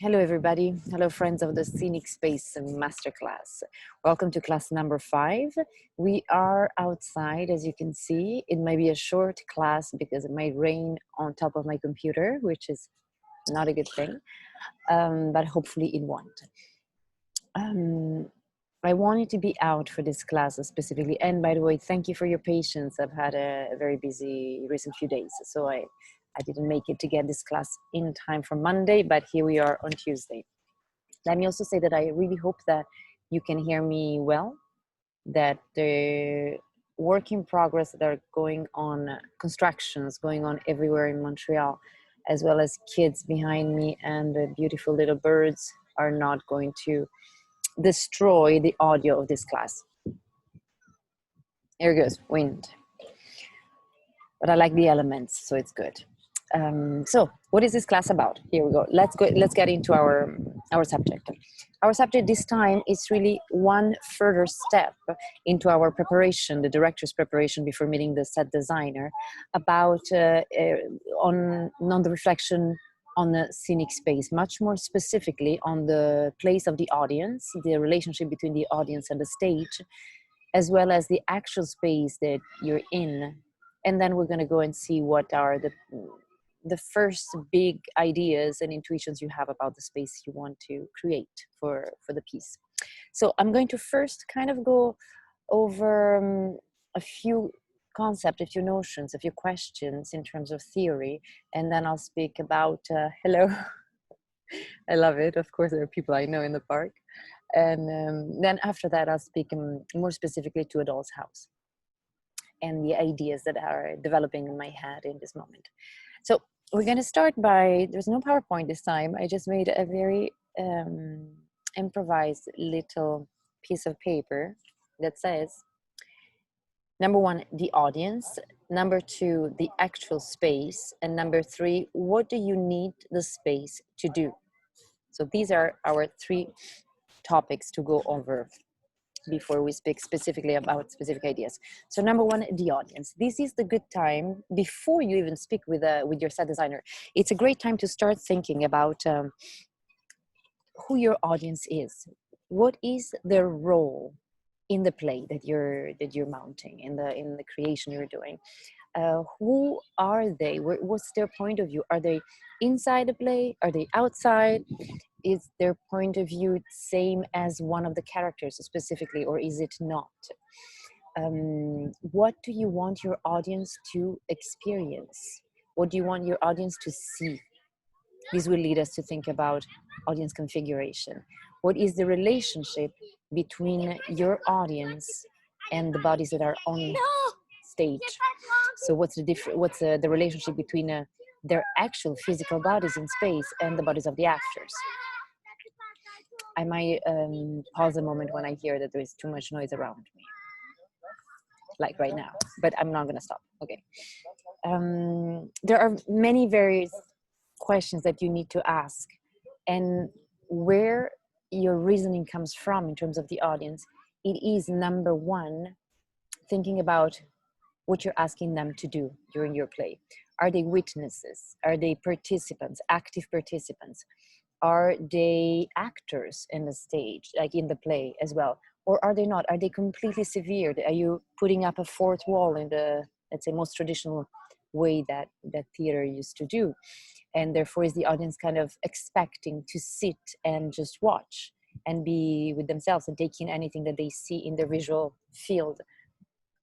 Hello, everybody. Hello, friends of the Scenic Space Masterclass. Welcome to class number 5. We are outside, as you can see. It might be a short class because it might rain on top of my computer, which is not a good thing, but hopefully it won't. I wanted to be out for this class specifically. And by the way, thank you for your patience. I've had a very busy recent few days, so I didn't make it to get this class in time for Monday, but here we are on Tuesday. Let me also say that I really hope that you can hear me well, that the work in progress that are going on, constructions going on everywhere in Montreal, as well as kids behind me and the beautiful little birds are not going to destroy the audio of this class. Here goes, wind. But I like the elements, so it's good. So what is this class about? Here we go. Let's get into our subject. Our subject this time is really one further step into our preparation, the director's preparation before meeting the set designer, about on the reflection on the scenic space, much more specifically on the place of the audience, the relationship between the audience and the stage, as well as the actual space that you're in. And then we're going to go and see what are the first big ideas and intuitions you have about the space you want to create for the piece. So I'm going to first kind of go over a few concepts, a few notions, a few questions in terms of theory, and then I'll speak about, hello, I love it. Of course, there are people I know in the park. And then after that, I'll speak more specifically to a doll's house and the ideas that are developing in my head in this moment. So we're going to start by, there's no PowerPoint this time. I just made a very improvised little piece of paper that says, number 1, the audience. Number 2, the actual space. And number 3, what do you need the space to do? So these are our 3 topics to go over before we speak specifically about specific ideas. So number 1, the audience. This is the good time before you even speak with your set designer. It's a great time to start thinking about who your audience is. What is their role in the play that you're mounting, in the creation you're doing? Who are they? What's their point of view? Are they inside the play? Are they outside? Is their point of view same as one of the characters specifically, or is it not? What do you want your audience to experience? What do you want your audience to see? This will lead us to think about audience configuration. What is the relationship between your audience and the bodies that are on stage? So what's the relationship between their actual physical bodies in space and the bodies of the actors? I might pause a moment when I hear that there is too much noise around me, like right now, but I'm not going to stop. Okay. There are many various questions that you need to ask, and where your reasoning comes from in terms of the audience, it is number 1, thinking about what you're asking them to do during your play. Are they witnesses? Are they participants, active participants? Are they actors in the stage, like in the play as well? Or are they not? Are they completely severed? Are you putting up a fourth wall in the, let's say, most traditional way that theater used to do? And therefore is the audience kind of expecting to sit and just watch and be with themselves and take in anything that they see in their visual field?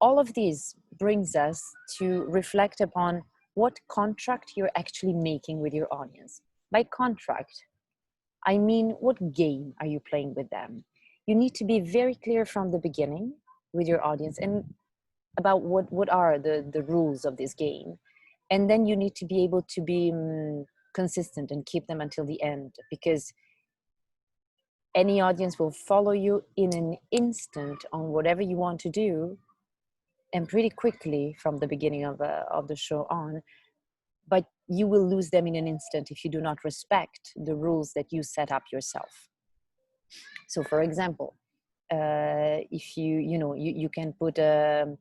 All of these brings us to reflect upon what contract you're actually making with your audience. By contract, I mean, what game are you playing with them? You need to be very clear from the beginning with your audience and about what are the rules of this game. And then you need to be able to be consistent and keep them until the end, because any audience will follow you in an instant on whatever you want to do, and pretty quickly from the beginning of the show on. But you will lose them in an instant if you do not respect the rules that you set up yourself. So for example, if you can put a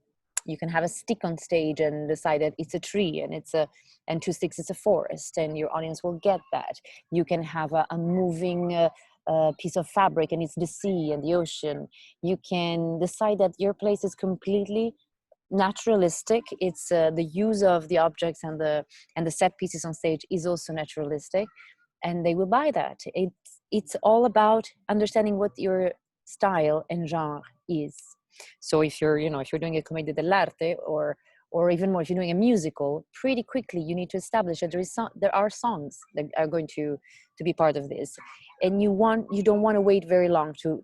you can have a stick on stage and decide that it's a tree, and two sticks is a forest, and your audience will get that. You can have a moving piece of fabric and it's the sea and the ocean. You can decide that your place is completely naturalistic. It's the use of the objects and the set pieces on stage is also naturalistic, and they will buy that. It's all about understanding what your style and genre is. So if you're, if you're doing a commedia dell'arte, or even more, if you're doing a musical, pretty quickly you need to establish that there are songs that are going to be part of this, and you don't want to wait very long to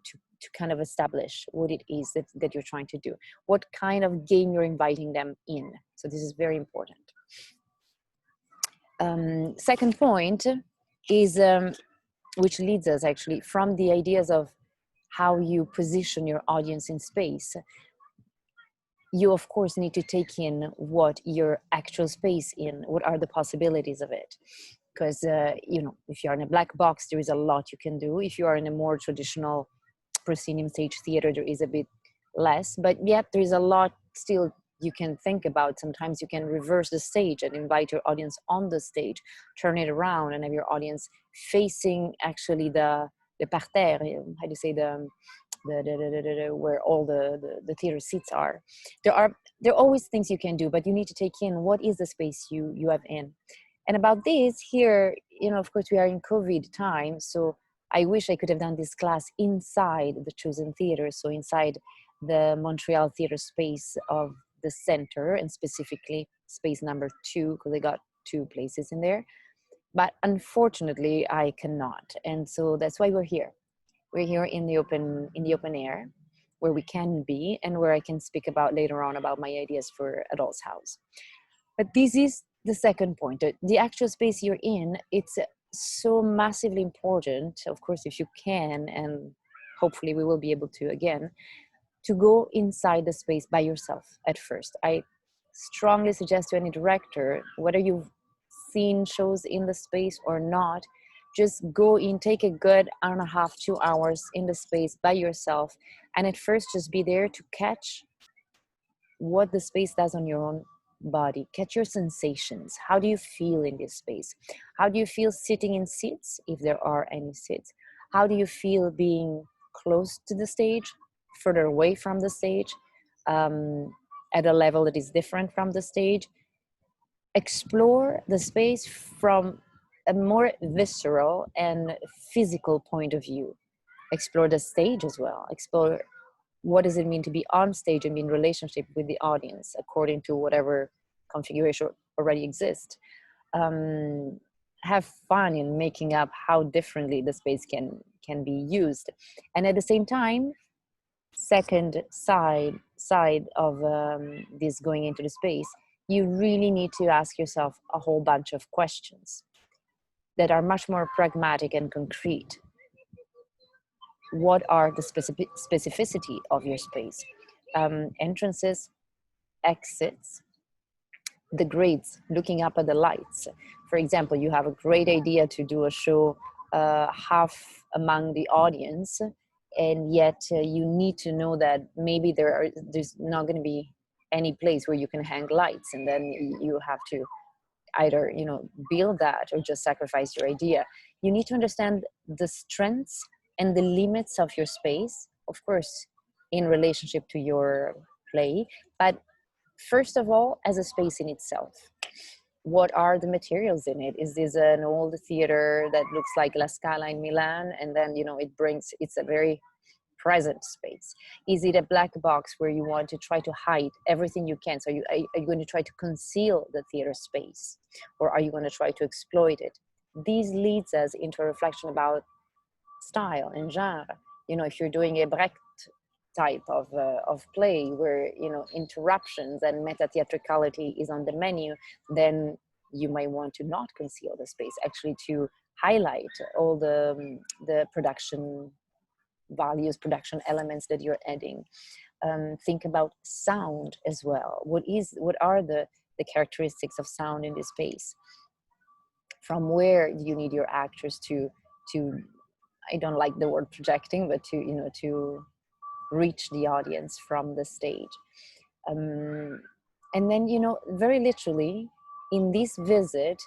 kind of establish what it is that you're trying to do, what kind of game you're inviting them in. So this is very important. Second point is, which leads us actually from the ideas of how you position your audience in space. You of course need to take in what your actual space in, what are the possibilities of it. Because if you're in a black box, there is a lot you can do. If you are in a more traditional proscenium stage theater, there is a bit less, but yet there is a lot still you can think about. Sometimes you can reverse the stage and invite your audience on the stage, turn it around and have your audience facing actually the parterre, how do you say, the where all the theater seats are. There are always things you can do, but you need to take in what is the space you have in. And about this here, of course we are in COVID time, so I wish I could have done this class inside the chosen theater, so inside the Montreal theater space of the center, and specifically space number 2, because they got 2 places in there. But unfortunately, I cannot, and so that's why we're here. We're here in the open air, where we can be, and where I can speak about later on about my ideas for a doll's house. But this is the second point. The actual space you're in, it's so massively important, of course, if you can, and hopefully we will be able to again, to go inside the space by yourself at first. I strongly suggest to any director, whether you've seen shows in the space or not, just go in, take a good hour and a half, 2 hours in the space by yourself, and at first just be there to catch what the space does on your own body. Catch your sensations. How do you feel in this space? How do you feel sitting in seats, if there are any seats? How do you feel being close to the stage, further away from the stage, at a level that is different from the stage? Explore the space from a more visceral and physical point of view. Explore the stage as well. Explore what does it mean to be on stage and be in relationship with the audience according to whatever configuration already exists. Have fun in making up how differently the space can be used. And at the same time, second side of this going into the space, you really need to ask yourself a whole bunch of questions that are much more pragmatic and concrete. What are the specificity of your space? Entrances, exits, the grades, looking up at the lights. For example, you have a great idea to do a show half among the audience, and yet you need to know that maybe there's not going to be any place where you can hang lights, and then you have to either build that or just sacrifice your idea. You need to understand the strengths and the limits of your space, of course, in relationship to your play, but first of all, as a space in itself. What are the materials in it? Is this an old theater that looks like La Scala in Milan, and then it's a very present space? Is it a black box where you want to try to hide everything you can? So are you going to try to conceal the theater space, or are you going to try to exploit it? These leads us into a reflection about style and genre. If you're doing a Brecht type of play where interruptions and meta theatricality is on the menu, then you might want to not conceal the space, actually to highlight all the production values, production elements that you're adding. Think about sound as well. What are the characteristics of sound in this space? From where do you need your actors to I don't like the word projecting, but to reach the audience from the stage? And then, you know, very literally in this visit,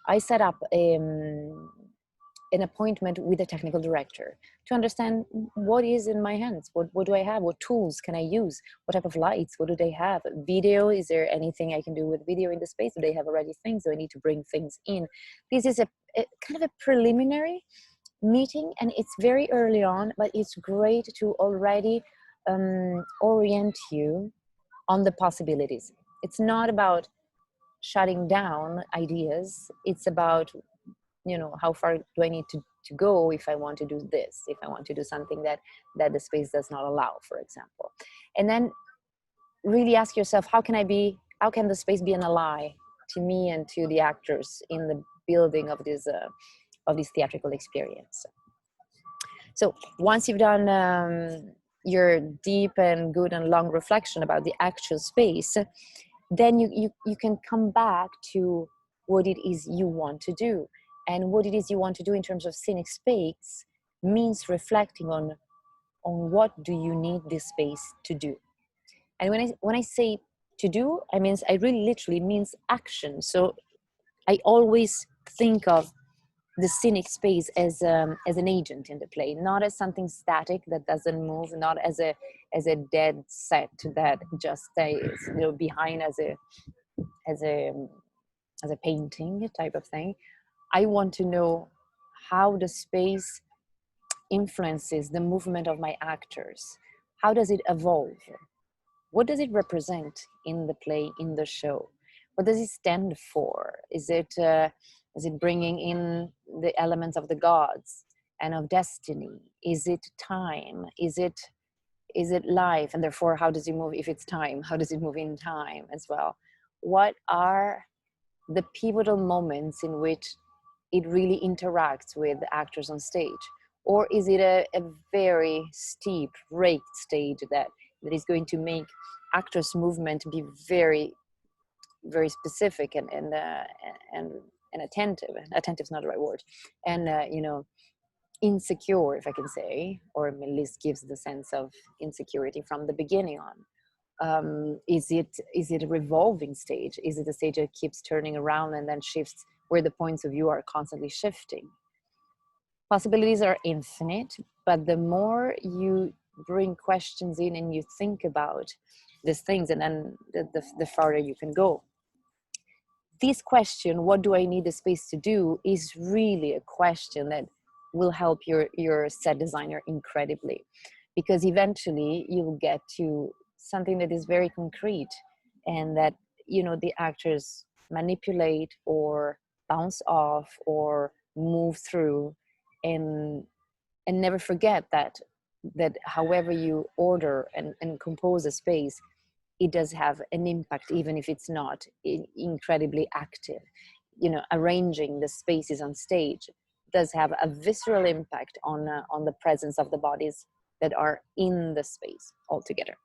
I set up an appointment with a technical director to understand what is in my hands, what do I have, what tools can I use, what type of lights, what do they have, video, is there anything I can do with video in the space, do they have already things, do I need to bring things in? This is a kind of a preliminary meeting, and it's very early on, but it's great to already orient you on the possibilities. It's not about shutting down ideas, it's about, you know, how far do I need to go if I want to do this, if I want to do something that the space does not allow, for example. And then really ask yourself, how can the space be an ally to me and to the actors in the building of this theatrical experience. So once you've done your deep and good and long reflection about the actual space, then you can come back to what it is you want to do. And what it is you want to do in terms of scenic space means reflecting on what do you need this space to do. And when I say to do, I really literally means action. So I always think of the scenic space as an agent in the play, not as something static that doesn't move, not as a dead set that just stays, you know, behind as a painting type of thing. I want to know how the space influences the movement of my actors. How does it evolve? What does it represent in the play, in the show? What does it stand for? Is it bringing in the elements of the gods and of destiny? Is it time? Is it life? And therefore, how does it move if it's time? How does it move in time as well? What are the pivotal moments in which it really interacts with the actors on stage? Or is it a very steep, raked stage that is going to make actors' movement be very, very specific and attentive? Attentive is not the right word. And, insecure, if I can say, or at least gives the sense of insecurity from the beginning on. Is it a revolving stage? Is it a stage that keeps turning around and then shifts, where the points of view are constantly shifting? Possibilities are infinite, but the more you bring questions in and you think about these things, and then the farther you can go. This question, what do I need the space to do, is really a question that will help your set designer incredibly, because eventually you'll get to something that is very concrete and that, you know, the actors manipulate or bounce off or move through, and never forget that however you order and compose a space, it does have an impact, even if it's not incredibly active. You know, arranging the spaces on stage does have a visceral impact on the presence of the bodies that are in the space altogether.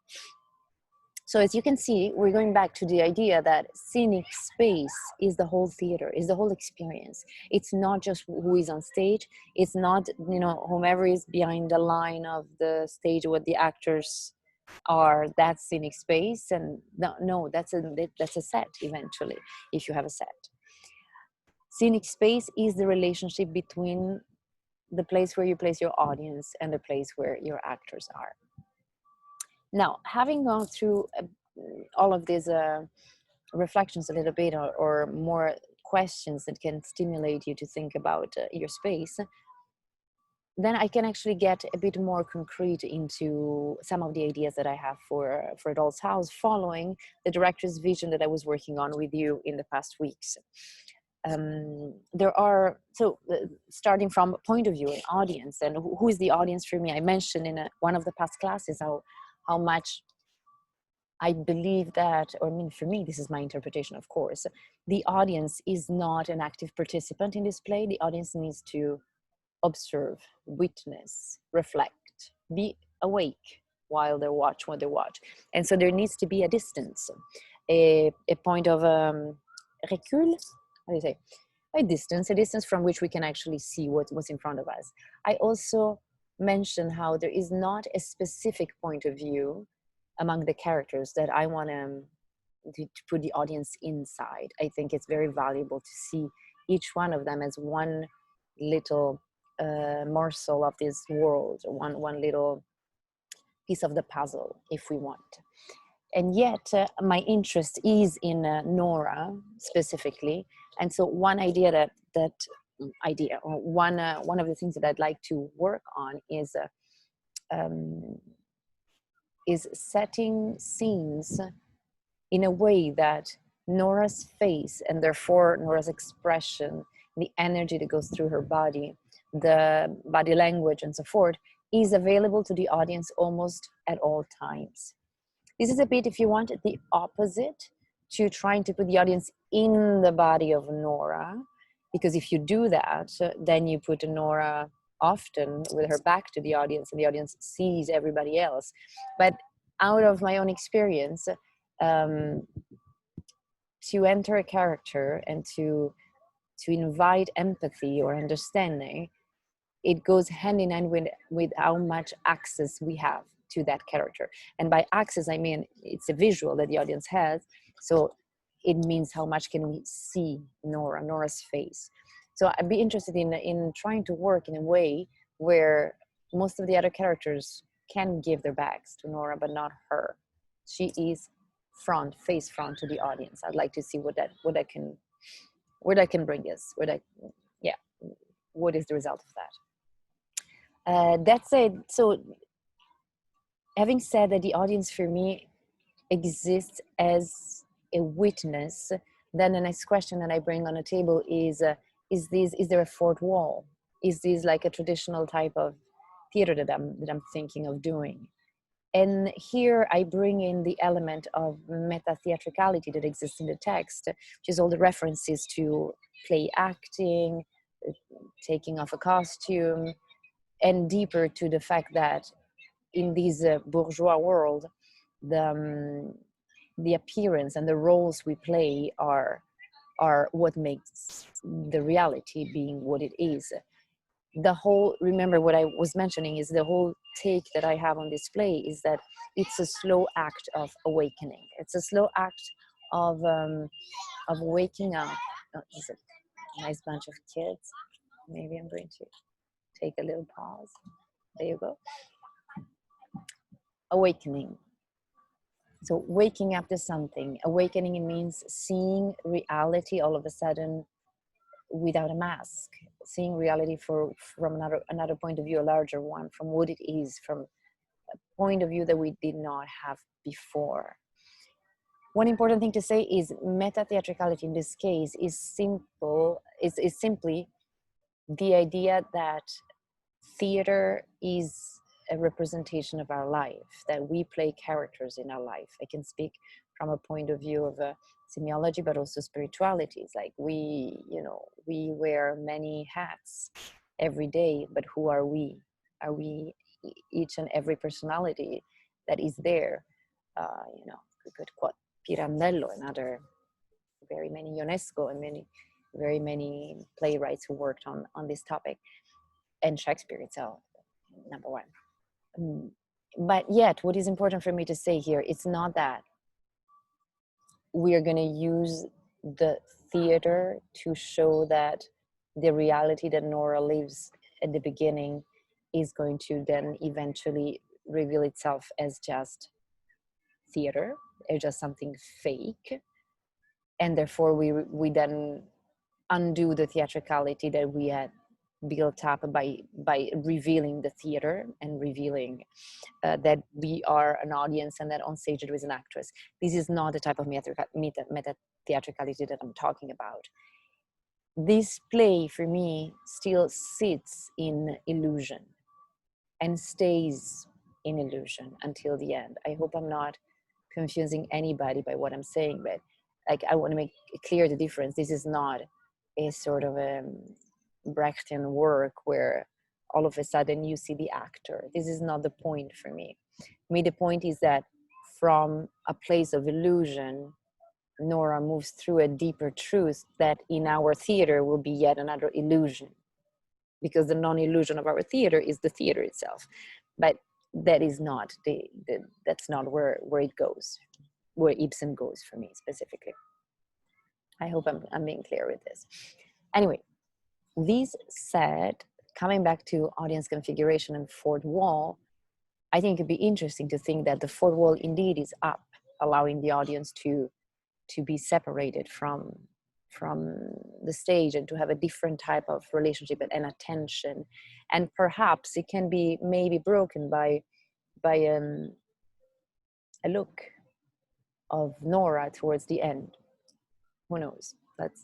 So as you can see, we're going back to the idea that scenic space is the whole theater, is the whole experience. It's not just who is on stage. It's not, you know, whomever is behind the line of the stage, what the actors are, that's scenic space. And no, that's a set eventually, if you have a set. Scenic space is the relationship between the place where you place your audience and the place where your actors are. Now, having gone through all of these reflections a little bit, or more questions that can stimulate you to think about your space, then I can actually get a bit more concrete into some of the ideas that I have for Doll's House, following the director's vision that I was working on with you in the past weeks. Starting from a point of view, an audience, and who is the audience for me? I mentioned in one of the past classes how much I believe that, or I mean, for me, this is my interpretation, of course, the audience is not an active participant in this play. The audience needs to observe, witness, reflect, be awake while they watch what they watch. And so there needs to be a distance, a point of recul, how do you say? A distance from which we can actually see what's in front of us. I also mentioned how there is not a specific point of view among the characters that I want to put the audience inside. I think it's very valuable to see each one of them as one little morsel of this world, one little piece of the puzzle, if we want. And yet my interest is in Nora specifically. And so one idea or one of the things that I'd like to work on is setting scenes in a way that Nora's face, and therefore Nora's expression, the energy that goes through her body, the body language and so forth, is available to the audience almost at all times. This is a bit, if you want, the opposite to trying to put the audience in the body of Nora, because if you do that, then you put Nora often with her back to the audience, and the audience sees everybody else. But out of my own experience, to enter a character and to invite empathy or understanding, it goes hand in hand with how much access we have to that character. And by access, I mean it's a visual that the audience has. So it means how much can we see Nora's face. So I'd be interested in trying to work in a way where most of the other characters can give their backs to Nora, but not her. She is face front to the audience. I'd like to see where that can bring us. What is the result of that? That's it. So having said that the audience for me exists as a witness, then the next question that I bring on the table is there a fourth wall? Is this like a traditional type of theater that I'm thinking of doing? And here I bring in the element of meta-theatricality that exists in the text, which is all the references to play acting, taking off a costume, and deeper to the fact that in this bourgeois world, the appearance and the roles we play are what makes the reality being what it is. Remember what I was mentioning is the whole take that I have on display is that it's a slow act of awakening. It's a slow act of waking up. Oh, there's a nice bunch of kids. Maybe I'm going to take a little pause. There you go. Awakening. So waking up to something. Awakening means seeing reality all of a sudden without a mask, seeing reality from another point of view, a larger one, from what it is, from a point of view that we did not have before. One important thing to say is meta-theatricality in this case is simply the idea that theater is a representation of our life, that we play characters in our life. I can speak from a point of view of semiology, but also spirituality. It's like we wear many hats every day, but who are we? Are we each and every personality that is there? We could quote Pirandello and other very many UNESCO and very many playwrights who worked on this topic, and Shakespeare itself, number one. But yet, what is important for me to say here, it's not that we are going to use the theater to show that the reality that Nora lives at the beginning is going to then eventually reveal itself as just theater, as just something fake. And therefore we then undo the theatricality that we had built up by revealing the theater and revealing that we are an audience and that on stage there is an actress. This is not the type of meta-theatricality that I'm talking about. This play for me still sits in illusion and stays in illusion until the end. I hope I'm not confusing anybody by what I'm saying, but like I want to make clear the difference. This is not a sort of a Brechtian work where all of a sudden you see the actor. This is not the point for me. For me, the point is that from a place of illusion, Nora moves through a deeper truth that in our theater will be yet another illusion, because the non-illusion of our theater is the theater itself. But that is not that's not where it goes, where Ibsen goes for me specifically. I hope I'm being clear with this. Anyway, these said, coming back to audience configuration and fourth wall, I think it'd be interesting to think that the fourth wall indeed is up, allowing the audience to be separated from the stage and to have a different type of relationship and attention. And perhaps it can be maybe broken by a look of Nora towards the end. Who knows?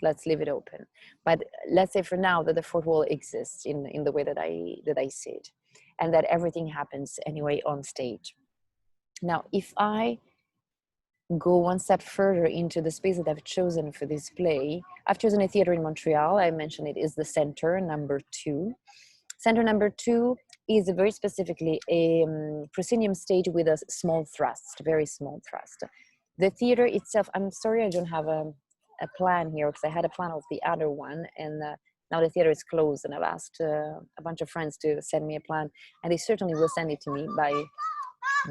Let's leave it open. But let's say for now that the fourth wall exists in the way that I see it, and that everything happens anyway on stage. Now, if I go one step further into the space that I've chosen for this play, I've chosen a theater in Montreal. I mentioned it is the Center number 2. Center number 2 is very specifically a proscenium stage with a small thrust, very small thrust. The theater itself, I'm sorry I don't have a plan here, because I had a plan of the other one, and now the theater is closed, and I've asked a bunch of friends to send me a plan, and they certainly will send it to me by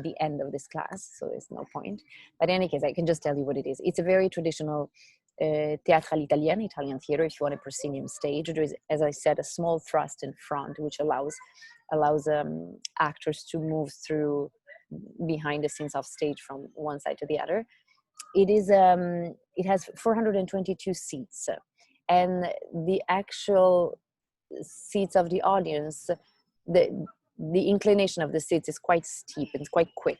the end of this class, so there's no point. But in any case, I can just tell you what it is. It's a very traditional Teatro Italian theater, if you want a proscenium stage. There is, as I said, a small thrust in front, which allows actors to move through behind the scenes of stage from one side to the other. It is it has 422 seats, and the actual seats of the audience, the inclination of the seats is quite steep and quite quick.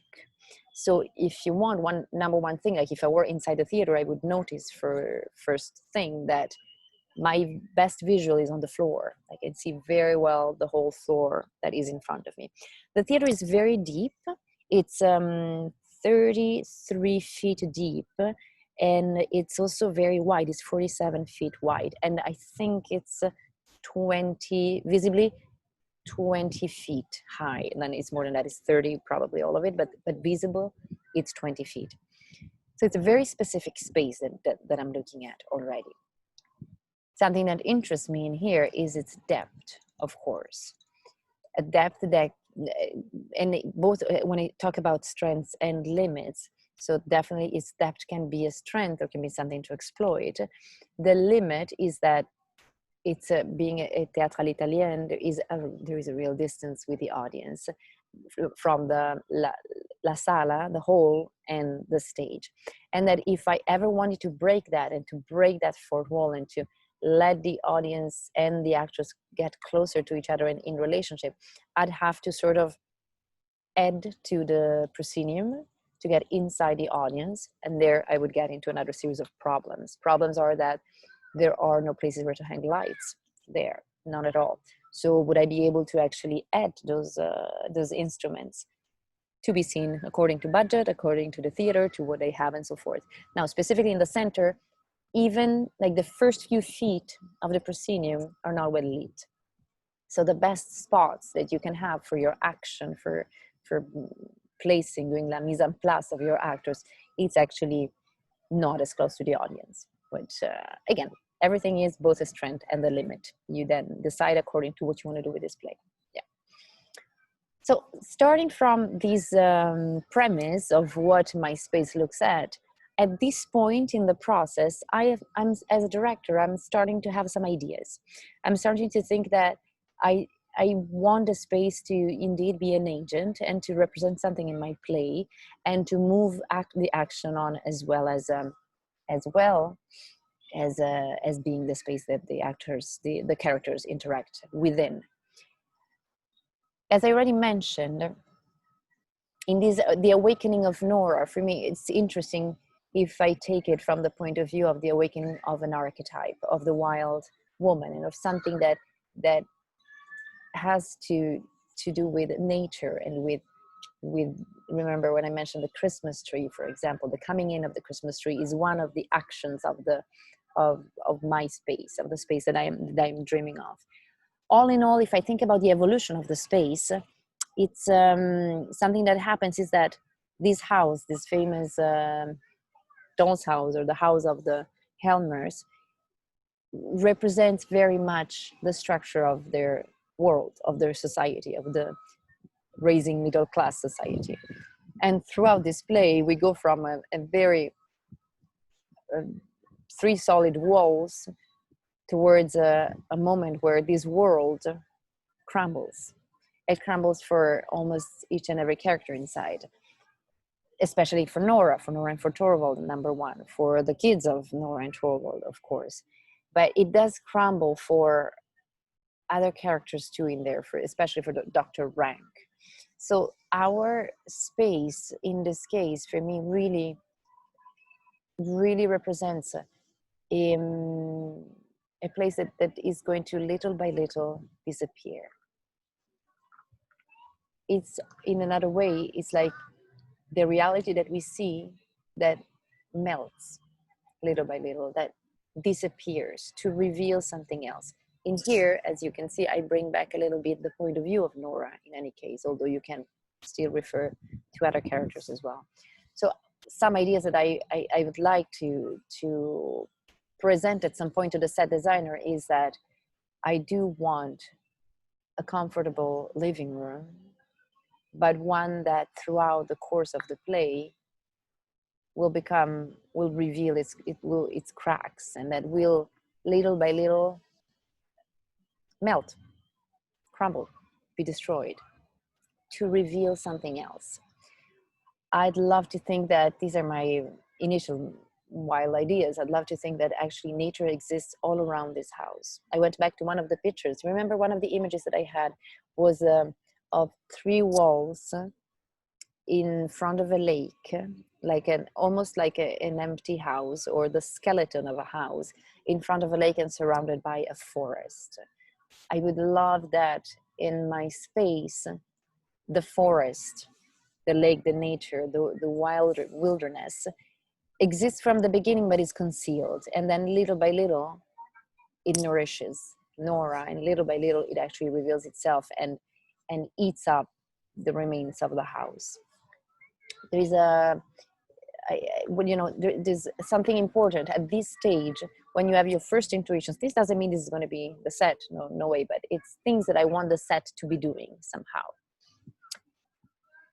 So if you want number one thing, like if I were inside the theater, I would notice for first thing that my best visual is on the floor. I can see very well the whole floor that is in front of me. The theater is very deep. It's 33 feet deep, and it's also very wide. It's 47 feet wide, and I think it's 20 visibly 20 feet high, and then it's more than that. It's 30 probably, all of it, but visible it's 20 feet. So it's a very specific space that I'm looking at already. Something that interests me in here is its depth, of course. A depth that, and both when I talk about strengths and limits, so definitely its depth can be a strength or can be something to exploit. The limit is that it's being a Teatro Italien, there is a real distance with the audience from the la sala, the hall, and the stage. And that if I ever wanted to break that, and to break that fourth wall, and to let the audience and the actors get closer to each other and in relationship, I'd have to sort of add to the proscenium to get inside the audience, and there I would get into another series of problems. Problems are that there are no places where to hang lights there, none at all. So would I be able to actually add those instruments to be seen according to budget, according to the theater, to what they have and so forth? Now, specifically in the center, even like the first few feet of the proscenium are not well lit. So the best spots that you can have for your action, for placing, doing la mise en place of your actors, it's actually not as close to the audience, which again, everything is both a strength and the limit. You then decide according to what you want to do with this play. Yeah. So starting from this premise of what my space looks at this point in the process, I'm as a director, I'm starting to have some ideas. I'm starting to think that I want the space to indeed be an agent and to represent something in my play, and to move the action on, as well as being the space that the actors, the characters interact within. As I already mentioned, in this, the awakening of Nora, for me, it's interesting if I take it from the point of view of the awakening of an archetype, of the wild woman, and of something that has to do with nature and with remember when I mentioned the Christmas tree, for example, the coming in of the Christmas tree is one of the actions of my space, of the space that I'm dreaming of. All in all, if I think about the evolution of the space, it's something that happens is that this house, this famous doll's house, or the house of the Helmers, represents very much the structure of their world, of their society, of raising middle class society. And throughout this play, we go from a very three solid walls towards a moment where this world crumbles. It crumbles for almost each and every character inside, especially for Nora and for Torvald, number one, for the kids of Nora and Torvald, of course. But it does crumble for other characters too in there, for especially for Dr. Rank. So our space in this case, for me, really, really represents a place that is going to little by little disappear. It's, in another way, it's like the reality that we see that melts little by little, that disappears to reveal something else. In here, as you can see, I bring back a little bit the point of view of Nora in any case, although you can still refer to other characters as well. So some ideas that I would like to present at some point to the set designer is that I do want a comfortable living room, but one that throughout the course of the play will reveal its cracks, and that will little by little melt, crumble, be destroyed, to reveal something else. I'd love to think that these are my initial wild ideas. I'd love to think that actually nature exists all around this house. I went back to one of the pictures. Remember, one of the images that I had was of three walls in front of a lake, like almost like an empty house, or the skeleton of a house in front of a lake and surrounded by a forest. I would love that in my space, the forest, the lake, the nature, the wild wilderness exists from the beginning, but is concealed. And then little by little, it nourishes Nora, and little by little, it actually reveals itself and eats up the remains of the house. There is there's something important at this stage when you have your first intuitions. This doesn't mean this is going to be the set, no way, but it's things that I want the set to be doing somehow.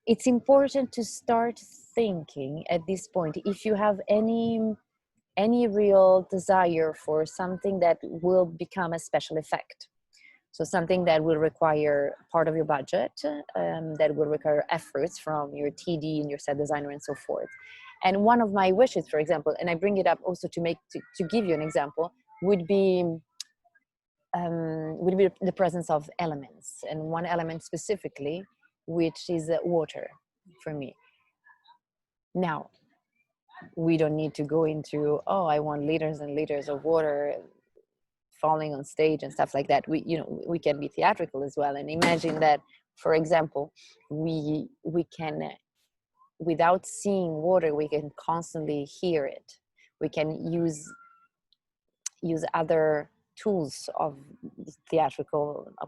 It's important to start thinking at this point, if you have any real desire for something that will become a special effect. So something that will require part of your budget, that will require efforts from your TD and your set designer and so forth. And one of my wishes, for example, and I bring it up also to give you an example, would be the presence of elements, and one element specifically, which is water for me. Now, we don't need to go into, oh, I want liters and liters of water falling on stage and stuff like that. We can be theatrical as well, and imagine that, for example, we can, without seeing water, we can constantly hear it. We can use other tools of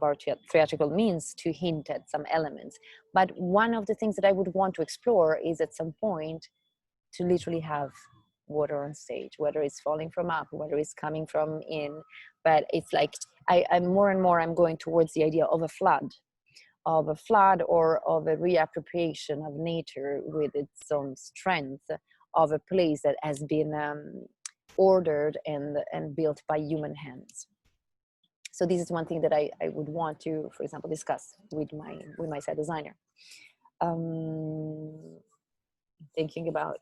our theatrical means to hint at some elements. But one of the things that I would want to explore is at some point to literally have water on stage, whether it's falling from up, whether it's coming from in. But it's like I'm more and more I'm going towards the idea of a flood or of a reappropriation of nature with its own strength, of a place that has been ordered and built by human hands. So this is one thing that I would want to, for example, discuss with my set designer. Thinking about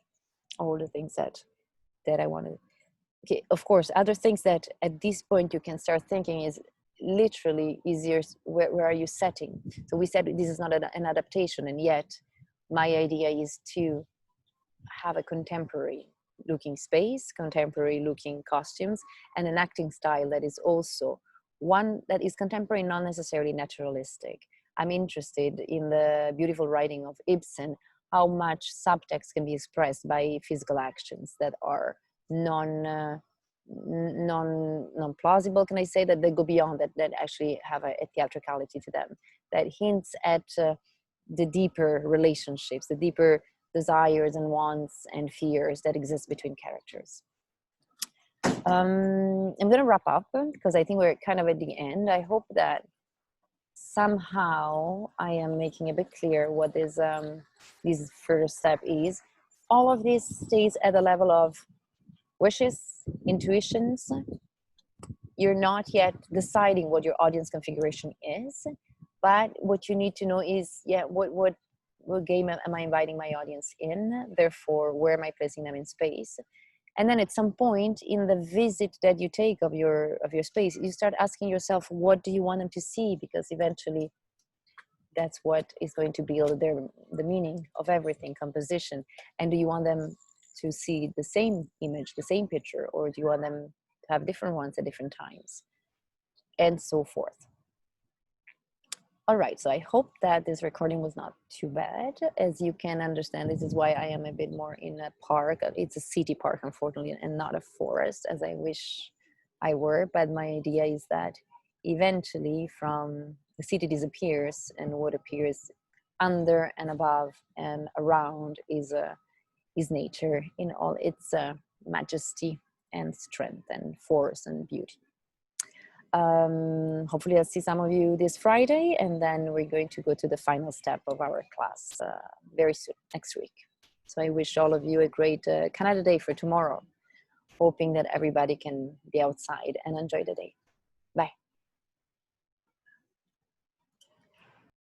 all the things that I wanted. Okay, of course, other things that at this point you can start thinking is literally easier. Where are you setting? So we said this is not an adaptation, and yet my idea is to have a contemporary looking space, contemporary looking costumes, and an acting style that is also one that is contemporary, not necessarily naturalistic. I'm interested in the beautiful writing of Ibsen, how much subtext can be expressed by physical actions that are non-plausible, can I say, that they go beyond that actually have a theatricality to them, that hints at the deeper relationships, the deeper desires and wants and fears that exist between characters. I'm going to wrap up because I think we're kind of at the end. I hope that somehow I am making a bit clear what this first step is. All of this stays at the level of wishes, intuitions. You're not yet deciding what your audience configuration is, but what you need to know is, yeah, what game am I inviting my audience in? Therefore, where am I placing them in space? And then at some point in the visit that you take of your space, you start asking yourself, what do you want them to see? Because eventually that's what is going to build the meaning of everything, composition. And do you want them to see the same image, the same picture, or do you want them to have different ones at different times, and so forth? All right, so I hope that this recording was not too bad. As you can understand, this is why I am a bit more in a park. It's a city park, unfortunately, and not a forest, as I wish I were. But my idea is that eventually from the city disappears, and what appears under and above and around is nature in all its majesty and strength and force and beauty. Hopefully I'll see some of you this Friday, and then we're going to go to the final step of our class very soon, next week. So I wish all of you a great Canada Day for tomorrow, hoping that everybody can be outside and enjoy the day. Bye.